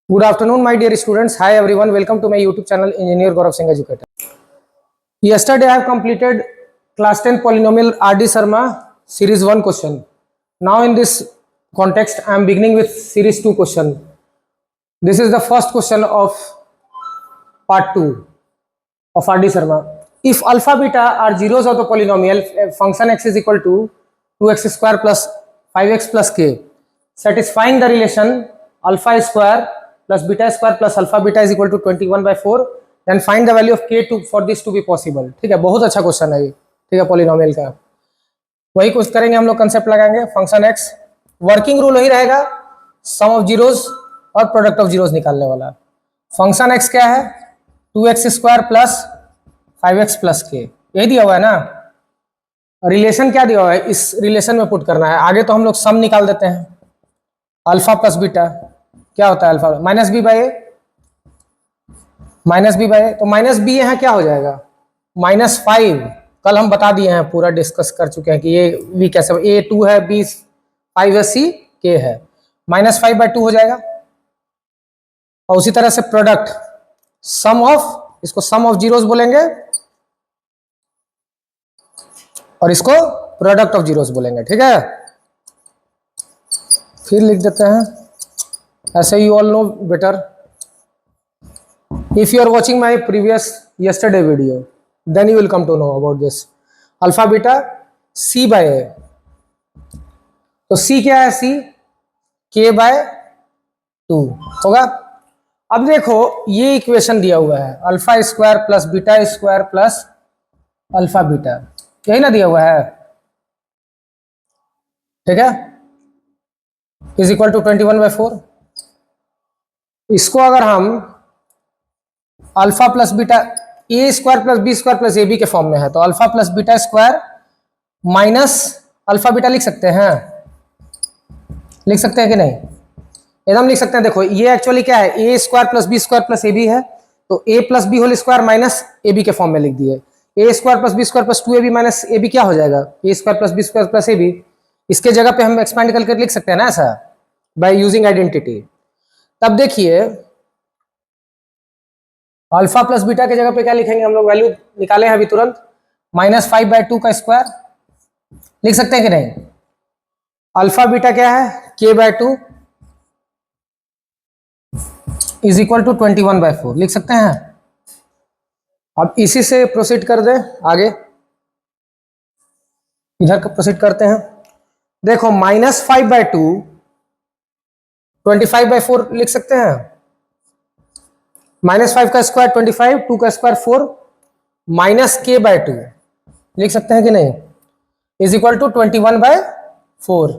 Good afternoon, my dear students. Hi everyone. Welcome to my YouTube channel, Engineer Gaurav Singh Educator. Yesterday I have completed class 10 polynomial R.D. Sharma series 1 question. Now in this context, I am beginning with series 2 question. This is the first question of part 2 of R.D. Sharma. If alpha beta are zeros of the polynomial function x is equal to 2x square plus 5x plus k, satisfying the relation alpha square plus beta square plus alpha beta is equal to 21/4, then find the value of k to for this to be possible. ठीक है, बहुत अच्छा question है ये. ठीक है, polynomial का वही कुछ करेंगे हम लोग. कंसेप्ट लगाएंगे. फंक्शन x, वर्किंग रूल वही रहेगा, सम ऑफ जीरोस और प्रोडक्ट ऑफ जीरोस निकालने वाला. फंक्शन x क्या है? 2x square plus 5x plus के, यही दिया हुआ है ना. रिलेशन क्या दिया हुआ है, इस रिलेशन में पुट करना है. आगे तो हम लोग सम निकाल देते हैं. अल्फा प्लस बीटा क्या होता है? Alpha minus B by A, minus B by A. तो माइनस बी यहाँ क्या हो जाएगा? -5. कल हम बता दिए हैं, पूरा डिस्कस कर चुके हैं कि ये बी कैसे, ए 2 है, बी 5 है, सी के है. -5/2 हो जाएगा. और उसी तरह से प्रोडक्ट सम ऑफ, इसको सम ऑफ जीरोस बोलेंगे और इसको प्रोडक्ट ऑफ जीरोस बोलेंगे. ठीक है, फिर लिख देते हैं ऐसे. You all know better. If you are watching my previous yesterday video, then you will come to know about this. Alpha beta C by A. तो सी क्या है? सी k/2 होगा. अब देखो ये इक्वेशन दिया हुआ है, alpha square plus beta square plus alpha beta, यही ना दिया हुआ है. ठीक है, इज इक्वल टू 21/4. इसको अगर हम alpha plus beta a square plus B square plus A B के फॉर्म में है, तो alpha plus beta square minus alpha beta लिख सकते हैं. लिख सकते हैं कि नहीं? एकदम लिख सकते हैं. देखो ये एक्चुअली क्या है, A square plus B square plus A B है, तो A plus B whole square minus A B के फॉर्म में लिख दिए. A square plus B square plus 2ab minus A B क्या हो जाएगा? A square plus B square plus A B. इसके जगह पे हम एक्सपेंड करके लिख सकते हैं ना ऐसा, बाय यूजिंग आइडेंटिटी. तब देखिए अल्फा प्लस बीटा के जगह पे क्या लिखेंगे हम लोग? वैल्यू निकाले हैं अभी तुरंत. -5/2 का स्क्वायर लिख सकते हैं कि नहीं? अल्फा बीटा क्या है? k/2 इज इक्वल टू 21/4 लिख सकते हैं. अब इसी से प्रोसीड कर दें आगे, इधर प्रोसीड करते हैं. देखो -5/2 25/4 लिख सकते हैं. -5 का स्क्वायर 25, 2 का स्क्वायर 4, माइनस k/2 लिख सकते हैं कि नहीं? Is equal to 21/4.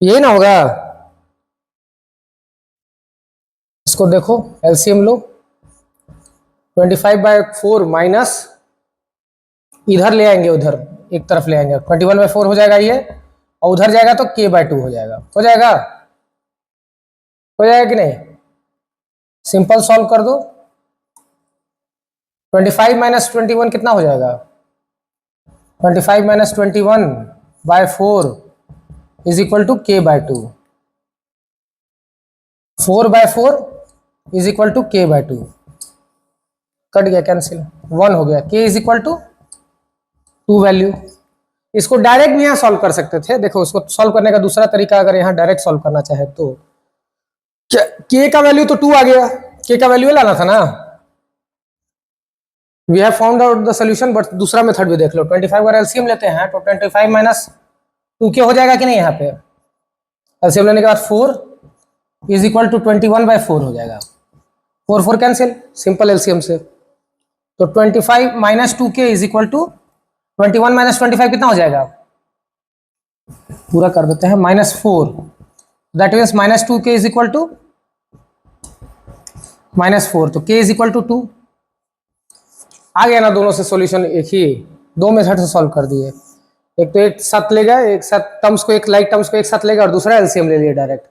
यही ना होगा. इसको देखो एलसीएम लो. 25/4 माइनस इधर ले आएंगे, उधर एक तरफ ले आएंगे, 21/4 हो जाएगा ये, और उधर जाएगा तो k/2 हो जाएगा. हो जाएगा, हो जाएगा कि नहीं? सिंपल सॉल्व कर दो. 25 माइनस 21 कितना हो जाएगा? 25 minus 21/4 is equal to k/2. 4/4 is equal to k/2. Cut गया, कैंसिल, 1 हो गया. k is equal to 2 value. इसको डायरेक्ट भी यहाँ सॉल्व कर सकते थे. देखो इसको सॉल्व करने का दूसरा तरीका, अगर यहाँ डायरेक्ट सॉल्व करना चाहे तो k का वैल्यू तो 2 आ गया, k का वैल्यू लाना था ना. We have found out the solution, but दूसरा मेथड भी देख लो. 25 अगर एलसीएम लेते हैं तो 25 माइनस 2k हो जाएगा कि नहीं? यहाँ पे एलसीएम लेने के बाद 4 इज इक्वल टू 21/4 हो जाएगा. 4 कैंसिल, सिंपल एलसीएम से. तो 25 minus 2k is equal to 21 minus 25 कितना हो जाएगा? पूरा कर देते हैं. -4, that means minus 2k is equal to -4. तो k इज इक्वल टू 2. आ गया ना दोनों से सॉल्यूशन? एक ही, दो मेथड से सॉल्व कर दिए. एक तो एक साथ लेगा, एक साथ टर्म्स को, एक लाइक टर्म्स को एक साथ लेगा, और दूसरा एलसीएम ले लिया डायरेक्ट.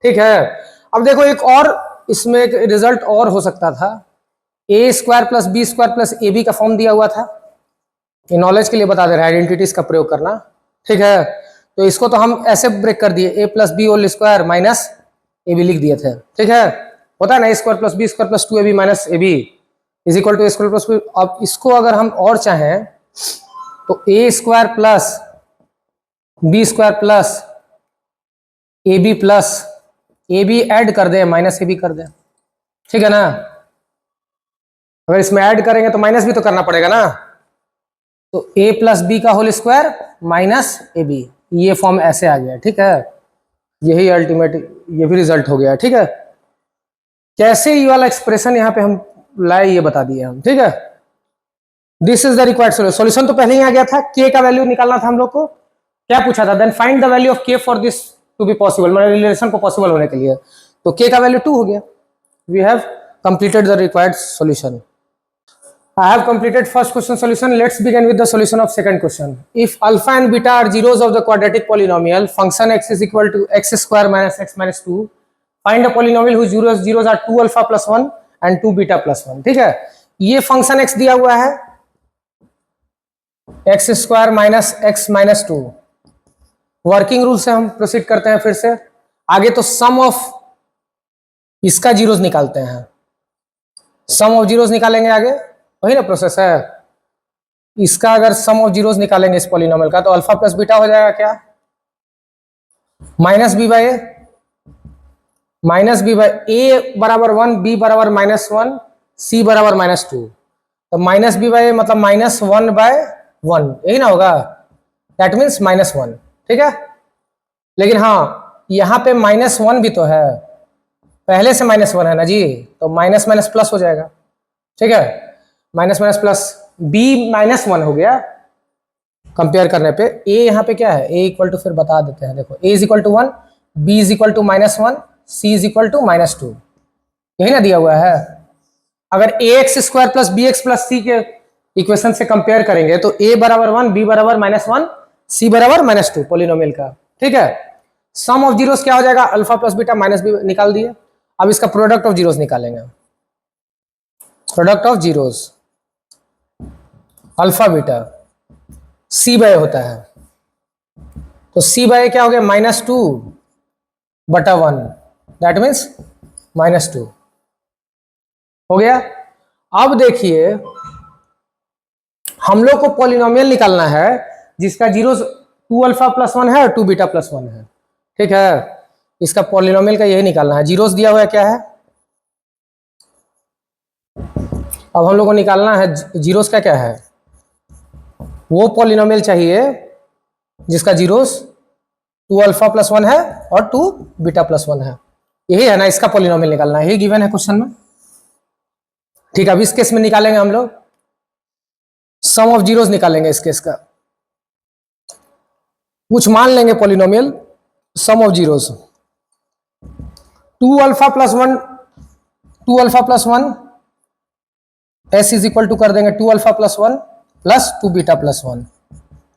ठीक है. अब देखो एक और इसमें एक रिजल्ट और हो सकता था. A square plus B square plus A B का फॉर्म दिया हुआ था. ये नॉलेज के लिए बता दे रहा है, आइडेंटिटीज का प्रयोग करना. ठीक है, तो इसको तो हम ऐसे ब्रेक कर दिए, a plus B whole square minus A B लिख दिए थे, ठीक है। होता है ना, A square plus B square plus 2ab minus A B is equal to A square plus B. अब इसको अगर हम और चाहें तो A square plus B square plus A B plus A B add कर दें माइनस ए बी कर दें, ठीक है ना। अगर इसमें ऐड करेंगे तो माइनस भी तो करना पड़ेगा ना, तो a प्लस बी का होल स्क्वायर माइनस ए बी, ये फॉर्म ऐसे आ गया, ठीक है। यही अल्टीमेट ये भी रिजल्ट हो गया, ठीक है। कैसे ये वाला एक्सप्रेशन यहाँ पे हम लाए ये बता दिए हम, ठीक है। This is the required solution. Solution तो पहले ही आ गया था, k का वैल्यू निकालना था हम लोग को। क्या पूछा था, then find the value of k for this to be possible, मतलब रिलेशन को पॉसिबल होने के लिए। तो k का वैल्यू 2 हो गया। We have completed the required solution. I have completed first question solution. Let's begin with the solution of second question. If alpha and beta are zeros of the quadratic polynomial, function x is equal to x square minus x minus 2. Find a polynomial whose zeros are 2 alpha plus 1 and 2 beta plus 1. ठीक है, ये function x दिया हुआ है, x square minus x minus 2। Working rule से हम proceed करते हैं फिर से आगे। तो सम ऑफ इसका जीरोस निकालते हैं, सम ऑफ जीरोस निकालेंगे आगे, वही ना प्रोसेस है। इसका अगर सम ऑफ जीरोस निकालेंगे इस पॉलिनोमियल का, तो अल्फा प्लस बीटा हो जाएगा क्या, minus B by A, minus B by A बराबर 1, बी बराबर माइनस 1, सी बराबर माइनस 2। तो माइनस बी बाई ए मतलब माइनस 1 बाय 1, यही ना होगा, दैट मीन्स माइनस 1, ठीक है। लेकिन हाँ, यहाँ पे माइनस 1 भी तो है, पहले से माइनस 1 है ना जी, तो माइनस माइनस प्लस हो जाएगा, ठीक है। Minus minus plus, b minus 1 हो गया कंपेयर करने पे। a यहाँ पे क्या है, a इक्वल टू, फिर बता देते हैं, देखो a is equal to 1, b is equal to minus 1, c is equal to minus 2, यही ना दिया हुआ है। अगर ax square plus bx plus c के इक्वेशन से कंपेयर करेंगे तो a बराबर 1, b बराबर माइनस 1, c बराबर माइनस 2 पॉलिनोमियल का, ठीक है। सम ऑफ जीरोस क्या हो जाएगा, alpha plus beta minus b निकाल दिए। अब इसका प्रोडक्ट ऑफ जीरोस निकालेंगे, product of zeros alpha beta C by होता है, तो सी बाय क्या हो गया, माइनस 2 बटा 1, दैट मीन्स माइनस 2 हो गया। अब देखिए हम लोग को पॉलिनोमियल निकालना है जिसका जीरोस 2 अल्फा प्लस 1 है और 2 बीटा प्लस 1 है, ठीक है। इसका पॉलिनोमियल का यही निकालना है। जीरोस दिया हुआ है क्या है, अब हम लोग को निकालना है जीरोस का क्या है, वो पॉलिनोमियल चाहिए जिसका जीरोस 2 अल्फा प्लस 1 है और 2 बीटा प्लस 1 है, यही है ना, इसका पॉलिनोमियल निकालना है, यही गिवन है क्वेश्चन में, ठीक है। अब इस केस में निकालेंगे हम लोग सम ऑफ जीरोस निकालेंगे इस केस का। कुछ मान लेंगे polynomial sum of zeros, 2 alpha plus 1, 2 alpha plus 1, S is equal to कर देंगे 2 alpha plus 1 plus 2 beta plus 1,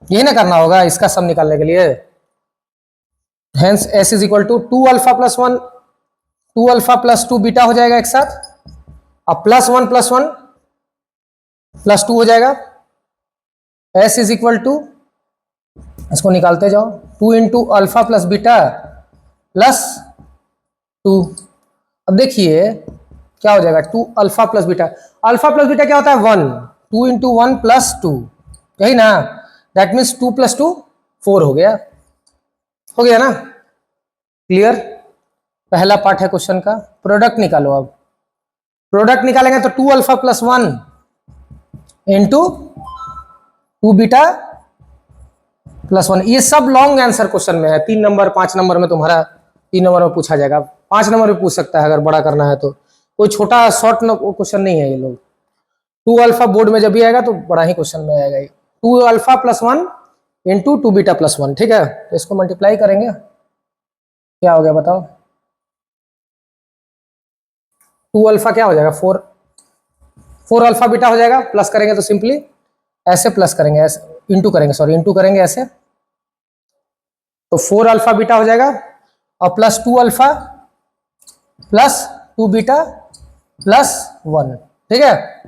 यही ना करना होगा इसका सम निकालने के लिए। Hence S is equal to 2 alpha plus 1, 2 alpha plus 2 beta हो जाएगा एक साथ, अब प्लस 1 प्लस 2 हो जाएगा। एस इज इक्वल टू, इसको निकालते जाओ, 2 into alpha plus beta plus 2। अब देखिए क्या हो जाएगा, 2 alpha plus beta, alpha plus beta क्या होता है 1, 2 इंटू 1 प्लस 2, यही ना, दैट मीन्स 2 प्लस 2 4 हो गया ना। क्लियर, पहला पार्ट है क्वेश्चन का। प्रोडक्ट निकालो, अब प्रोडक्ट निकालेंगे तो 2 alpha plus 1 into 2 beta plus 1, ये सब लॉन्ग आंसर क्वेश्चन में है, 3 नंबर 5 नंबर में तुम्हारा 3 नंबर में पूछा जाएगा, 5 नंबर में पूछ सकता है अगर बड़ा करना है तो, कोई छोटा शॉर्ट क्वेश्चन नहीं है ये लोग। 2 अल्फा बोर्ड में जब भी आएगा तो बड़ा ही क्वेश्चन में आएगा, 2 alpha plus 1 into 2 beta plus 1, ठीक है। तो इसको मल्टीप्लाई करेंगे, क्या हो गया बताओ, 2 अल्फा क्या हो जाएगा 4 अल्फा बीटा हो जाएगा, प्लस करेंगे तो सिंपली ऐसे प्लस करेंगे, ऐसे इंटू करेंगे, सॉरी इंटू करेंगे ऐसे, तो 4 अल्फा बीटा हो जाएगा और plus 2 alpha plus 2 beta plus 1, ठीक है।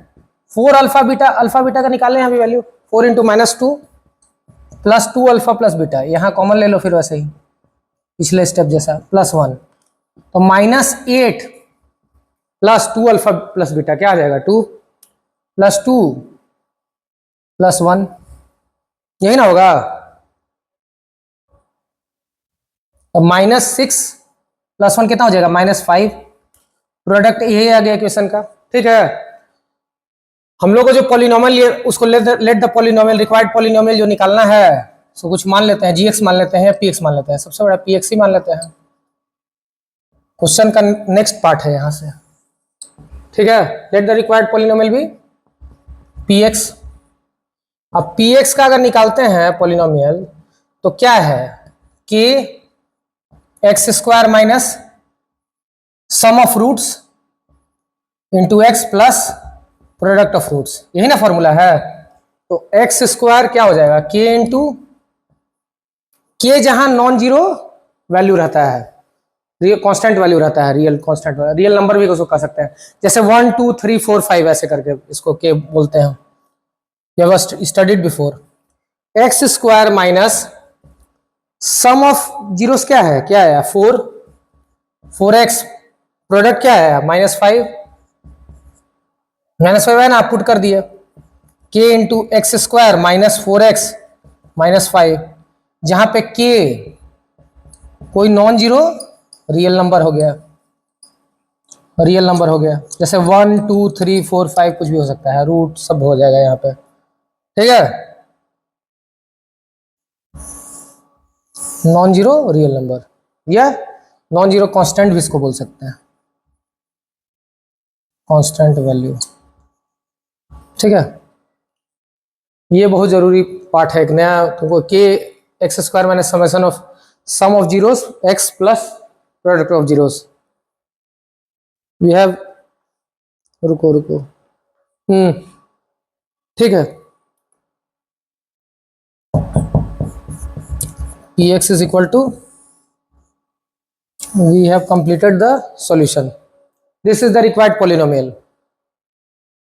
4 अल्फा बीटा का निकालें यहाँ भी value, 4 into minus 2 plus 2 alpha plus beta, यहाँ कॉमन ले लो फिर वैसे ही पिछले स्टेप जैसा, प्लस 1, तो -8 + 2 अल्फा + बीटा क्या आ जाएगा, 2 + 2 + 1, यही ना होगा। तो -6 + 1 कितना हो जाएगा, -5। प्रोडक्ट यही आ गया क्वेश्चन का, ठीक है। हम लोग को जो पॉलिनोमियल उसको let the polynomial required polynomial जो निकालना है, सो कुछ मान लेते हैं, जीएक्स मान लेते हैं या पीएक्स मान लेते हैं, सबसे बड़ा पीएक्स ही मान लेते हैं। क्वेश्चन का नेक्स्ट पार्ट है यहाँ से, ठीक है। लेट द रिक्वायर्ड पॉलिनोमियल भी पीएक्स। अब पीएक्स का अगर निकालते हैं पॉलिनोमियल तो क्या है, कि x² minus sum of roots into x plus product of roots, यही ना फॉर्मूला है। तो x² क्या हो जाएगा, k इंटू के, जहां नॉन जीरो वैल्यू रहता है, रियल कांस्टेंट वैल्यू रहता है, रियल कांस्टेंट रियल नंबर भी उसको कह सकते हैं, जैसे 1 2 3 4 5 ऐसे करके इसको के बोलते हैं, ये was studied before. x² minus sum of zeros क्या है, 4x, प्रोडक्ट क्या है -5 है ना, पुट कर दिए, k इंटू x² -4x -5, जहां पे k कोई नॉन जीरो रियल नंबर हो गया, रियल नंबर हो गया, जैसे 1 2 3 4 5 कुछ भी हो सकता है, रूट सब हो जाएगा यहाँ पे, ठीक है। नॉन जीरो रियल नंबर या नॉन जीरो कांस्टेंट भी इसको बोल सकते हैं, कांस्टेंट वैल्यू, ठीक है। ये बहुत जरूरी पार्ट है, एक नया तुमको, के x² minus summation of sum of zeros x plus product of zeros, we have, रुको रुको, ठीक है। px is equal to, we have completed the solution, this is the required polynomial।